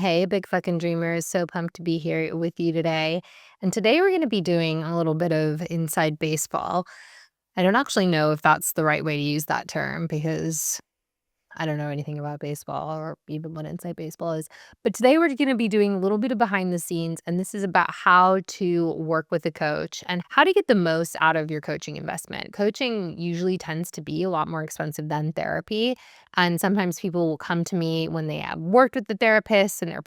Hey, big fucking dreamers. So pumped to be here with you today. And today we're going to be doing a little bit of inside baseball. I don't actually know if that's the right way to use that term because I don't know anything about baseball or even what inside baseball is. But today we're going to be doing a little bit of behind the scenes. And this is about how to work with a coach and how to get the most out of your coaching investment. Coaching usually tends to be a lot more expensive than therapy. And sometimes people will come to me when they have worked with the therapist and they're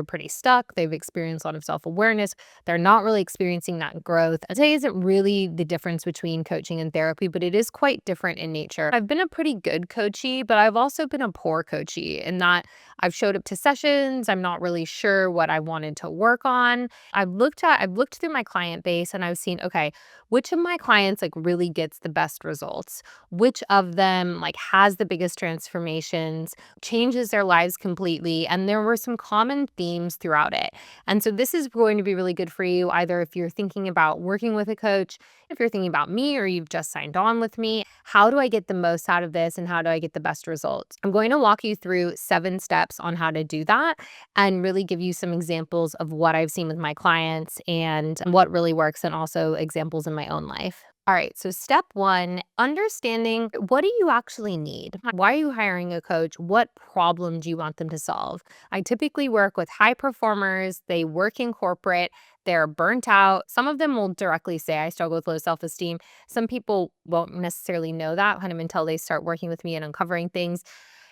pretty stuck. They've experienced a lot of self-awareness. They're not really experiencing that growth. I'd say isn't really the difference between coaching and therapy, but it is quite different in nature. I've been a pretty good coachee, but I've also been a poor coachee in that I've showed up to sessions. I'm not really sure what I wanted to work on. I've looked through my client base and I've seen, okay, which of my clients like really gets the best results? Which of them like has the biggest transformations, changes their lives completely? And there were some common themes throughout it. And so this is going to be really good for you, either if you're thinking about working with a coach, if you're thinking about me, or you've just signed on with me. How do I get the most out of this and how do I get the best results? I'm going to walk you through 7 steps on how to do that and really give you some examples of what I've seen with my clients and what really works, and also examples in my own life. All right, so step 1, understanding what do you actually need? Why are you hiring a coach? What problem do you want them to solve? I typically work with high performers. They work in corporate. They're burnt out. Some of them will directly say, I struggle with low self-esteem. Some people won't necessarily know that kind of until they start working with me and uncovering things.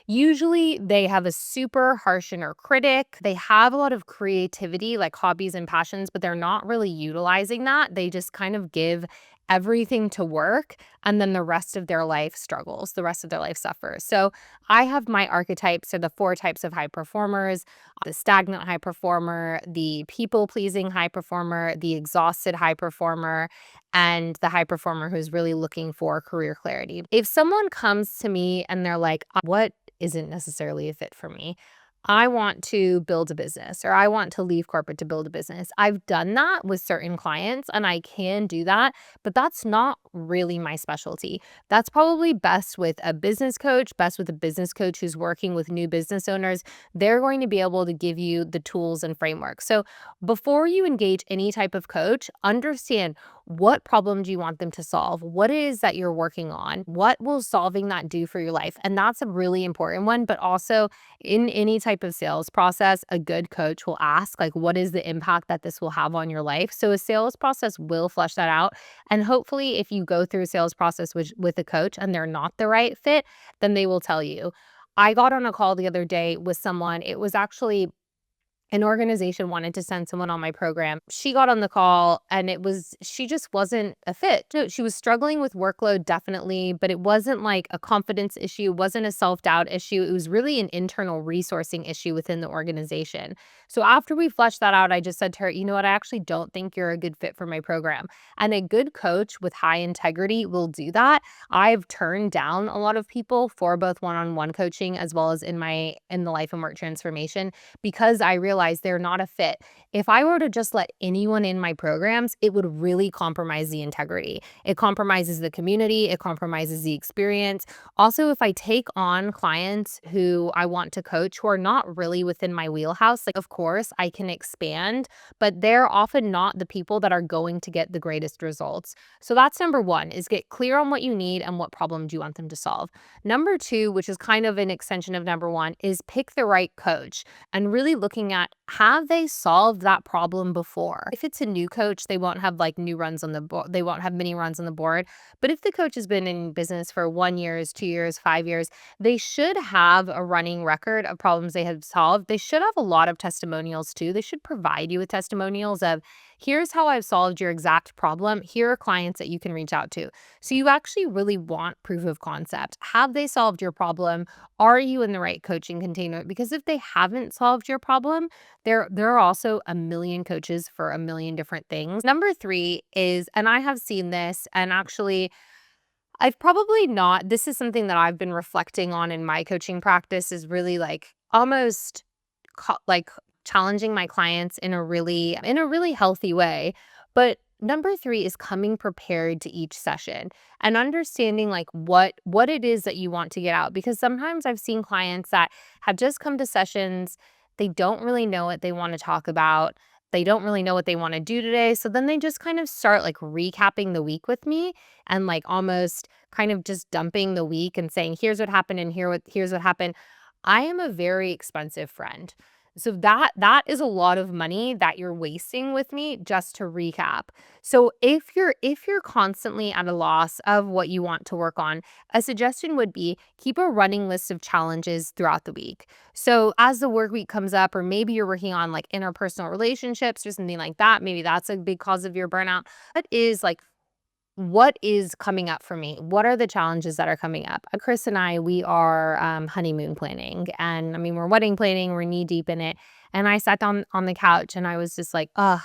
Usually they have a super harsh inner critic. They have a lot of creativity, like hobbies and passions, but they're not really utilizing that. They just kind of give everything to work, and then the rest of their life struggles. The rest of their life suffers. So I have my archetypes, or the 4 types of high performers: the stagnant high performer, the people-pleasing high performer, the exhausted high performer, and the high performer who's really looking for career clarity. If someone comes to me and they're like, what isn't necessarily a fit for me? I want to build a business, or I want to leave corporate to build a business. I've done that with certain clients and I can do that, but that's not really my specialty. That's probably best with a business coach, best with a business coach who's working with new business owners. They're going to be able to give you the tools and frameworks. So before you engage any type of coach, understand, what problem do you want them to solve? What it is that you're working on? What will solving that do for your life? And that's a really important one. But also, in any type of sales process, a good coach will ask, like, what is the impact that this will have on your life? So a sales process will flesh that out. And hopefully, if you go through a sales process with a coach and they're not the right fit, then they will tell you. I got on a call the other day with someone. It was actually an organization wanted to send someone on my program. She got on the call and she just wasn't a fit. So she was struggling with workload, definitely, but it wasn't like a confidence issue. It wasn't a self-doubt issue. It was really an internal resourcing issue within the organization. So after we fleshed that out, I just said to her, you know what? I actually don't think you're a good fit for my program. And a good coach with high integrity will do that. I've turned down a lot of people for both one-on-one coaching as well as in the life and work transformation, because I realized they're not a fit. If I were to just let anyone in my programs, it would really compromise the integrity. It compromises the community, it compromises the experience. Also, if I take on clients who I want to coach who are not really within my wheelhouse, like, of course I can expand, but they're often not the people that are going to get the greatest results. So that's number 1, is get clear on what you need and what problem do you want them to solve. Number 2, which is kind of an extension of number 1, is pick the right coach and really looking at, have they solved that problem before? If it's a new coach, they won't have like new runs on the board. They won't have many runs on the board. But if the coach has been in business for 1 year, 2 years, 5 years, they should have a running record of problems they have solved. They should have a lot of testimonials too. They should provide you with testimonials of, here's how I've solved your exact problem. Here are clients that you can reach out to. So you actually really want proof of concept. Have they solved your problem? Are you in the right coaching container? Because if they haven't solved your problem, there are also a million coaches for a million different things. Number 3 is, and I have seen this, and actually I've probably not, this is something that I've been reflecting on in my coaching practice, is really like almost like challenging my clients in a really healthy way. But number 3 is coming prepared to each session and understanding like what it is that you want to get out. Because sometimes I've seen clients that have just come to sessions, They don't really know what they want to talk about. They don't really know what they want to do today. So then they just kind of start like recapping the week with me and like almost kind of just dumping the week and saying, here's what happened and here's what happened. I am a very expensive friend. So that is a lot of money that you're wasting with me just to recap. So if you're constantly at a loss of what you want to work on, a suggestion would be keep a running list of challenges throughout the week. So as the work week comes up, or maybe you're working on like interpersonal relationships or something like that, maybe that's a big cause of your burnout. That is like what is coming up for me? What are the challenges that are coming up? Chris and I, we are honeymoon planning. And I mean, we're wedding planning, we're knee deep in it. And I sat down on the couch and I was just like, ugh,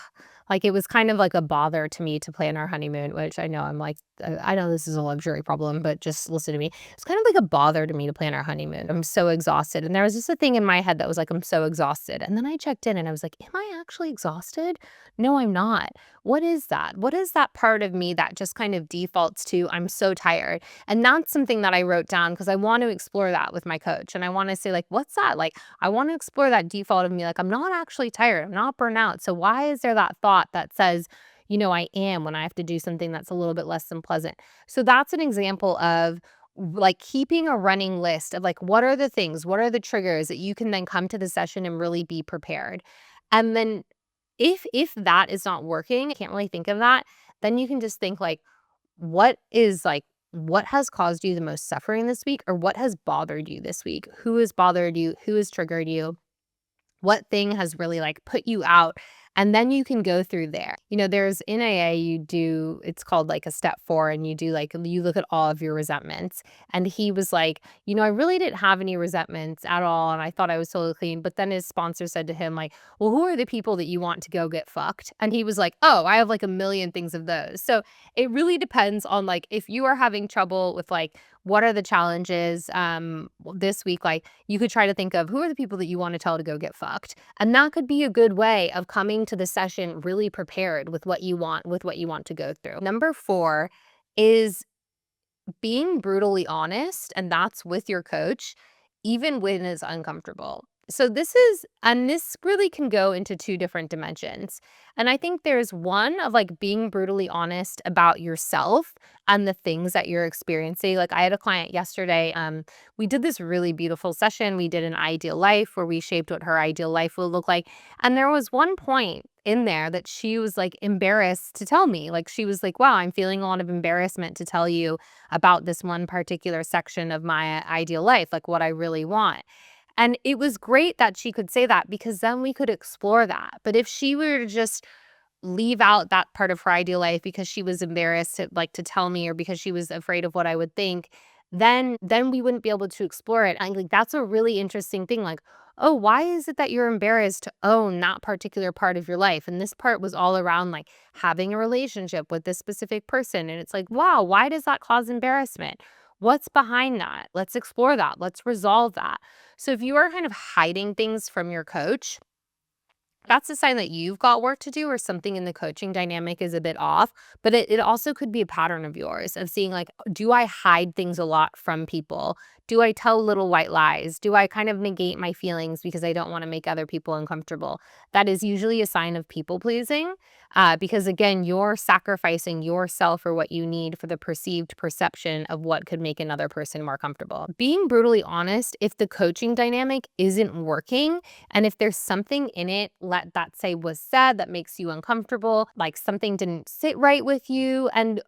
like it was kind of like a bother to me to plan our honeymoon, which I know I'm like, I know this is a luxury problem, but just listen to me. It's kind of like a bother to me to plan our honeymoon. I'm so exhausted. And there was just a thing in my head that was like, I'm so exhausted. And then I checked in and I was like, am I actually exhausted? No, I'm not. What is that? What is that part of me that just kind of defaults to, I'm so tired? And that's something that I wrote down because I want to explore that with my coach. And I want to say, like, what's that? Like, I want to explore that default of me. Like, I'm not actually tired. I'm not burnt out. So why is there that thought that says, I am when I have to do something that's a little bit less than pleasant? So that's an example of like keeping a running list of like, what are the things, what are the triggers that you can then come to the session and really be prepared. And then if that is not working, I can't really think of that, then you can just think like, what has caused you the most suffering this week, or what has bothered you this week? Who has bothered you? Who has triggered you? What thing has really like put you out? And then you can go through there. There's in AA, it's called like a step 4, and you do like, you look at all of your resentments. And he was like, I really didn't have any resentments at all. And I thought I was totally clean. But then his sponsor said to him, like, well, who are the people that you want to go get fucked? And he was like, oh, I have like a million things of those. So it really depends on like, if you are having trouble with like, what are the challenges this week? Like, you could try to think of who are the people that you want to tell to go get fucked. And that could be a good way of coming to the session really prepared with what you want, to go through. Number 4 is being brutally honest, and that's with your coach, even when it's uncomfortable. So this really can go into 2 different dimensions. And I think there's one of like being brutally honest about yourself and the things that you're experiencing. Like I had a client yesterday, we did this really beautiful session. We did an ideal life where we shaped what her ideal life would look like. And there was one point in there that she was like embarrassed to tell me. Like she was like, wow, I'm feeling a lot of embarrassment to tell you about this one particular section of my ideal life, like what I really want. And it was great that she could say that because then we could explore that. But if she were to just leave out that part of her ideal life because she was embarrassed to tell me, or because she was afraid of what I would think, then we wouldn't be able to explore it. And like that's a really interesting thing. Like, oh, why is it that you're embarrassed to own that particular part of your life? And this part was all around like having a relationship with this specific person. And it's like, wow, why does that cause embarrassment? What's behind that? Let's explore that. Let's resolve that. So if you are kind of hiding things from your coach, that's a sign that you've got work to do, or something in the coaching dynamic is a bit off. But it also could be a pattern of yours of seeing like, do I hide things a lot from people? Do I tell little white lies? Do I kind of negate my feelings because I don't want to make other people uncomfortable? That is usually a sign of people pleasing, because again, you're sacrificing yourself for what you need for the perceived perception of what could make another person more comfortable. Being brutally honest, if the coaching dynamic isn't working, and if there's something in it, let that say was said that makes you uncomfortable, like something didn't sit right with you, and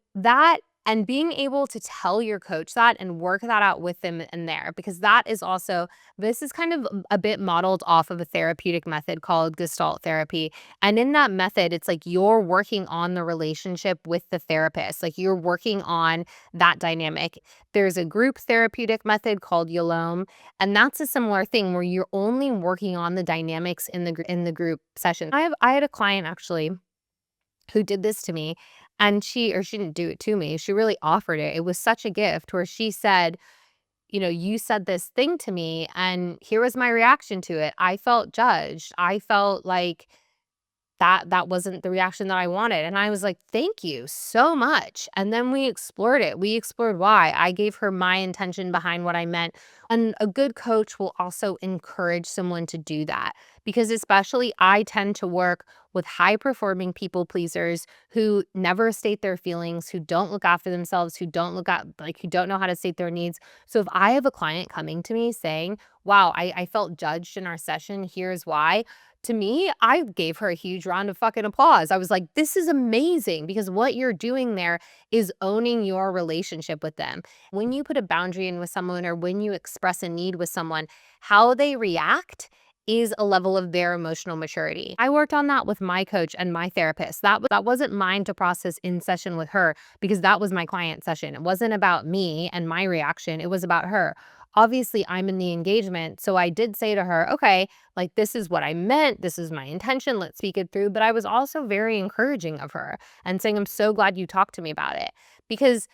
being able to tell your coach that and work that out with them in there, because this is kind of a bit modeled off of a therapeutic method called Gestalt therapy. And in that method, it's like you're working on the relationship with the therapist, like you're working on that dynamic. There's a group therapeutic method called Yalom, and that's a similar thing where you're only working on the dynamics in the group session. I had a client actually who did this to me, and she didn't do it to me. She really offered it. It was such a gift where she said, you said this thing to me and here was my reaction to it. I felt judged. I felt like that wasn't the reaction that I wanted. And I was like, thank you so much. And then we explored it. We explored why. I gave her my intention behind what I meant. And a good coach will also encourage someone to do that, because especially I tend to work with high performing people pleasers who never state their feelings, who don't look after themselves, who don't look at like who don't know how to state their needs. So if I have a client coming to me saying, wow, I felt judged in our session, here's why. To me, I gave her a huge round of fucking applause. I was like, this is amazing because what you're doing there is owning your relationship with them. When you put a boundary in with someone or when you express a need with someone, how they react is a level of their emotional maturity. I worked on that with my coach and my therapist. That wasn't mine to process in session with her because that was my client session. It wasn't about me and my reaction. It was about her. Obviously, I'm in the engagement. So I did say to her, okay, like, this is what I meant. This is my intention. Let's speak it through. But I was also very encouraging of her and saying, I'm so glad you talked to me about it. Because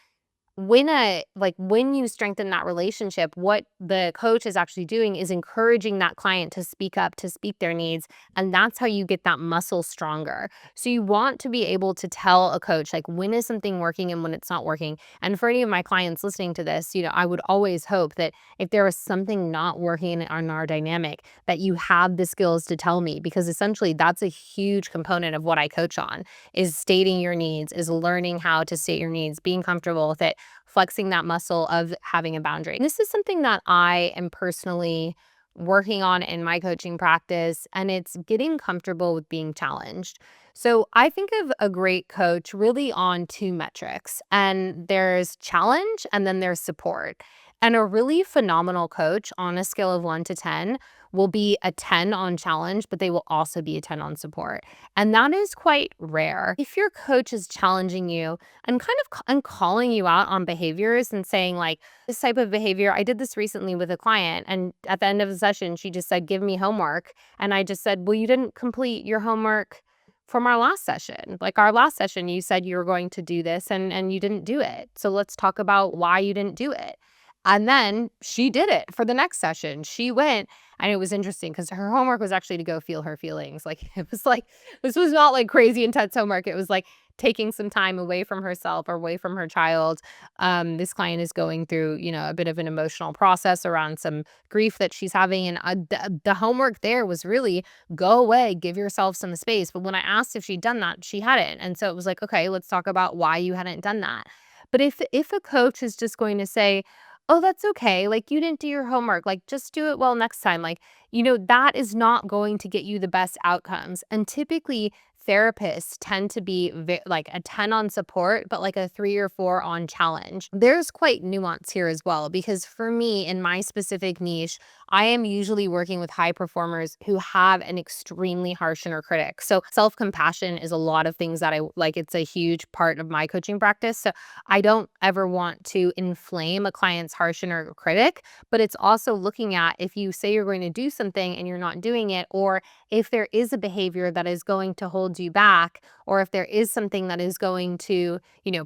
when you strengthen that relationship, what the coach is actually doing is encouraging that client to speak up, to speak their needs, and that's how you get that muscle stronger. So you want to be able to tell a coach, like, when is something working and when it's not working. And for any of my clients listening to this, I would always hope that if there is something not working on our dynamic, that you have the skills to tell me, because essentially that's a huge component of what I coach on, is stating your needs, is learning how to state your needs, being comfortable with it, flexing that muscle of having a boundary. This is something that I am personally working on in my coaching practice, and it's getting comfortable with being challenged. So I think of a great coach really on two metrics, and there's challenge and then there's support. And a really phenomenal coach on a scale of 1 to 10 will be a 10 on challenge, but they will also be a 10 on support. And that is quite rare. If your coach is challenging you and and calling you out on behaviors and saying, like, this type of behavior, I did this recently with a client, and at the end of the session she just said, give me homework. And I just said, well, you didn't complete your homework from our last session. Like, our last session you said you were going to do this, and you didn't do it, so let's talk about why you didn't do it. And then she did it for the next session. She went, and it was interesting because her homework was actually to go feel her feelings. Like, it was like, this was not like crazy intense homework. It was like taking some time away from herself or away from her child. This client is going through, a bit of an emotional process around some grief that she's having. And the homework there was really go away, give yourself some space. But when I asked if she'd done that, she hadn't. And so it was like, okay, let's talk about why you hadn't done that. But if a coach is just going to say, oh, that's okay, like, you didn't do your homework, like, just do it well next time, like, that is not going to get you the best outcomes. And typically, therapists tend to be like a 10 on support, but like a 3 or 4 on challenge. There's quite nuance here as well, because for me, in my specific niche, I am usually working with high performers who have an extremely harsh inner critic. So self-compassion is a lot of things that I like. It's a huge part of my coaching practice. So I don't ever want to inflame a client's harsh inner critic, but it's also looking at, if you say you're going to do something and you're not doing it, or if there is a behavior that is going to hold you back, or if there is something that is going to,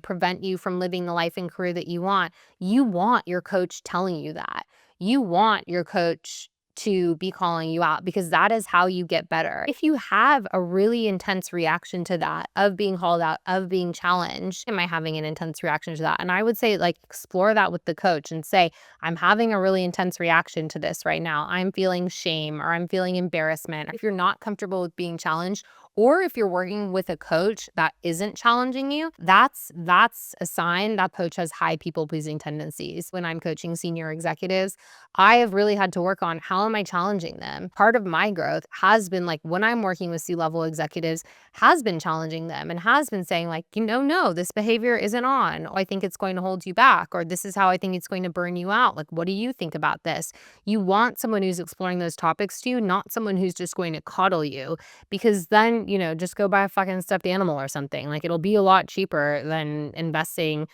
prevent you from living the life and career that you want your coach telling you that. You want your coach to be calling you out, because that is how you get better. If you have a really intense reaction to that, of being called out, of being challenged, am I having an intense reaction to that? And I would say, like, explore that with the coach and say, I'm having a really intense reaction to this right now. I'm feeling shame or I'm feeling embarrassment. If you're not comfortable with being challenged, or if you're working with a coach that isn't challenging you, that's a sign that coach has high people pleasing tendencies. When I'm coaching senior executives, I have really had to work on, how am I challenging them? Part of my growth has been, like, when I'm working with C-level executives, has been challenging them and has been saying, like, no, this behavior isn't on. I think it's going to hold you back, or this is how I think it's going to burn you out. Like, what do you think about this? You want someone who's exploring those topics to you, not someone who's just going to coddle you, because then, just go buy a fucking stuffed animal or something. Like, it'll be a lot cheaper than investing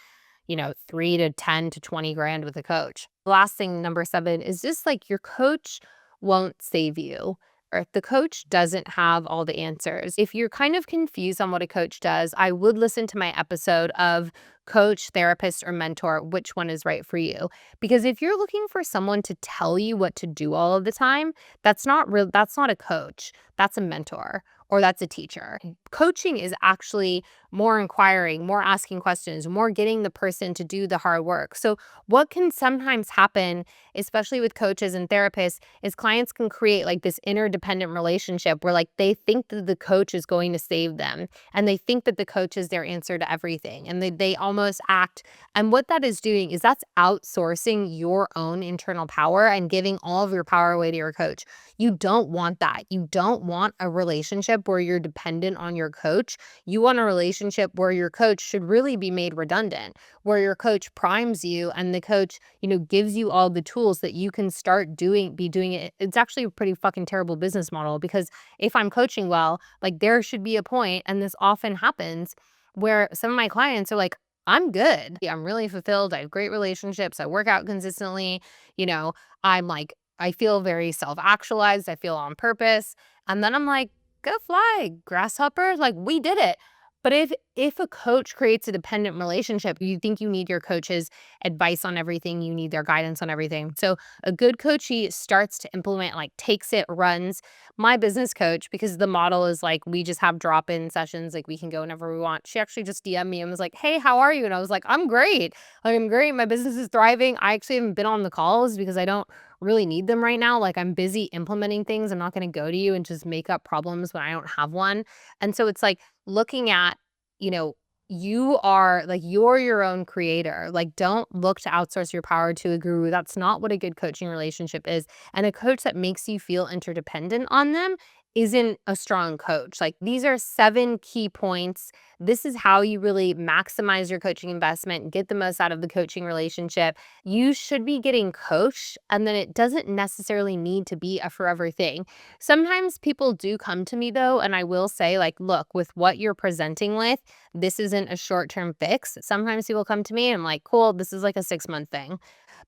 3 to 10 to 20 grand with a coach. The last thing, number 7, is just, like, your coach won't save you, or if the coach doesn't have all the answers. If you're kind of confused on what a coach does, I would listen to my episode of coach, therapist, or mentor, which one is right for you. Because if you're looking for someone to tell you what to do all of the time, that's not a coach. That's a mentor. or that's a teacher. Coaching is actually more inquiring, more asking questions, more getting the person to do the hard work. So, what can sometimes happen, especially with coaches and therapists, is clients can create like this interdependent relationship where like they think that the coach is going to save them and they think that the coach is their answer to everything. And they almost act. And what that is doing is that's outsourcing your own internal power and giving all of your power away to your coach. You don't want that. You don't want a relationship where you're dependent on your coach. You want a relationship where your coach should really be made redundant, where your coach primes you and the coach, gives you all the tools that you can start be doing it. It's actually a pretty fucking terrible business model because if I'm coaching well, like there should be a point, and this often happens where some of my clients are like, I'm good. Yeah, I'm really fulfilled. I have great relationships. I work out consistently. You know, I'm like, I feel very self actualized. I feel on purpose. And then I'm like, go fly, grasshopper. Like, we did it. But if a coach creates a dependent relationship, you think you need your coach's advice on everything, you need their guidance on everything. So a good coachee starts to implement, like takes it, runs. My business coach, because the model is like we just have drop-in sessions, like we can go whenever we want. She actually just DM'd me and was like, "Hey, how are you?" And I was like, "I'm great. Like, I'm great. My business is thriving." I actually haven't been on the calls because I don't really need them right now. Like I'm busy implementing things. I'm not going to go to you and just make up problems when I don't have one. And so it's like looking at, you know, you are like, you're your own creator. Like, don't look to outsource your power to a guru. That's not what a good coaching relationship is. And a coach that makes you feel interdependent on them isn't a strong coach. Like, these are 7 key points. This is how you really maximize your coaching investment, get the most out of the coaching relationship. You should be getting coached, and then it doesn't necessarily need to be a forever thing. Sometimes people do come to me though, and I will say, like, look, with what you're presenting with, this isn't a short-term fix. Sometimes people come to me and I'm like, cool, this is like a 6-month thing.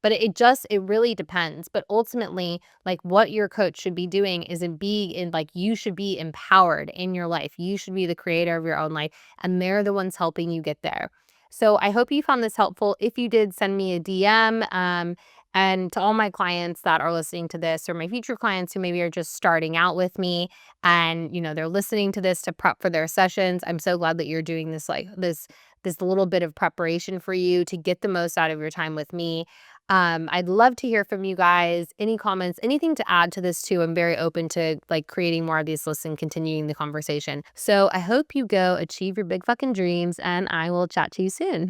But it really depends. But ultimately, like what your coach should be doing is like you should be empowered in your life. You should be the creator of your own life, and they're the ones helping you get there. So I hope you found this helpful. If you did, send me a DM. And to all my clients that are listening to this, or my future clients who maybe are just starting out with me and they're listening to this to prep for their sessions, I'm so glad that you're doing this, like this little bit of preparation for you to get the most out of your time with me. I'd love to hear from you guys. Any comments, anything to add to this too. I'm very open to like creating more of these lists and continuing the conversation. So I hope you go achieve your big fucking dreams, and I will chat to you soon.